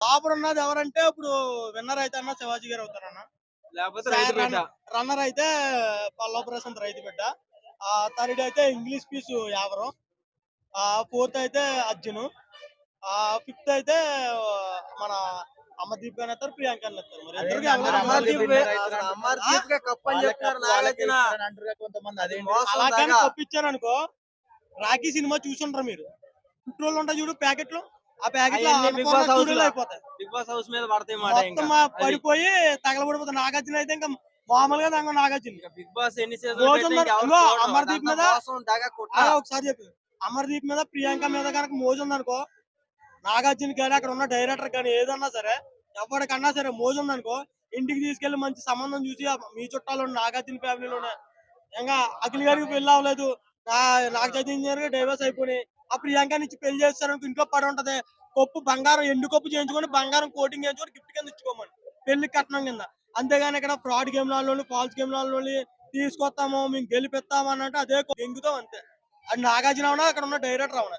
Topper ఉన్నది ఎవరంటే ఇప్పుడు విన్నర్ అయితే అన్న శివాజీ గారు అవుతారన్న. లేకపోతే రైతు బిడ్డ. రన్నర్ అయితే పల్లవ ప్రశాంత్ రైతు బిడ్డ. థర్డ్ అయితే ఇంగ్లీష్ పీస్ యావరు. ఫోర్త్ అయితే అర్జున్. ఫిఫ్త్ అయితే మన అమర్దీప్ గారు ఎత్తారు, ప్రియాంక గారు ఎత్తారు. మరి ఇద్దరికి అమర్దీప్ కే కప్ అని చెప్తున్నారు నాగార్జున. అలాగని కప్పిచ్చారనుకో, రాఖీ సినిమా చూసుంటారు మీరు. పెట్రోల్ ఉంటాయి చూడు ప్యాకెట్లు, ఆ ప్యాకెట్లు బిగ్ బాస్ హౌస్ స్టూడియోలో అయిపోతాయి. బిగ్ బాస్ హౌస్ మీద పడతాయి మాట. మొత్తం పడిపోయి తగలబడిపోతుంది. నాగార్జున అయితే ఇంకా మామూలుగా దంగ నాగార్జున. బిగ్ బాస్ ఎన్ని సీజన్లు అమర్దీప్ మీద ఒకసారి చెప్పు, అమర్దీప్ మీద ప్రియాంక మీద కనుక మోజు ఉందనుకో, నాగార్జున కానీ అక్కడ ఉన్న డైరెక్టర్ కానీ ఏదన్నా సరే, ఎవరికన్నా సరే మోజు ఉందనుకో, ఇంటికి తీసుకెళ్లి మంచి సంబంధం చూసి మీ చుట్టాలు నాగార్జున ఫ్యామిలీలోనే ఇంకా అఖిల్ గారికి పెళ్లి అవ్వలేదు, నాగ చైతన్య డైవర్స్ అయిపోయి ఆ ప్రియాంక నుంచి పెళ్లి చేస్తారనుకో, ఇంట్లో పడి ఉంటది. కొప్పు బంగారం ఎండు కొప్పు చేయించుకొని బంగారం కోటింగ్ చేయించుకొని గిఫ్ట్ కింద ఇచ్చుకోమని, పెళ్లి కట్నం కింద. అంతేగాని ఇక్కడ ఫ్రాడ్ గేమ్ లాలోని ఫాల్స్ గేమ్ లాలోని తీసుకొస్తాము మేము గెలిపిస్తాము అన్నట్టు అదే ఎంగుతాం అంతే. అది నాగార్జున అవునా అక్కడ ఉన్న డైరెక్టర్ అవునా.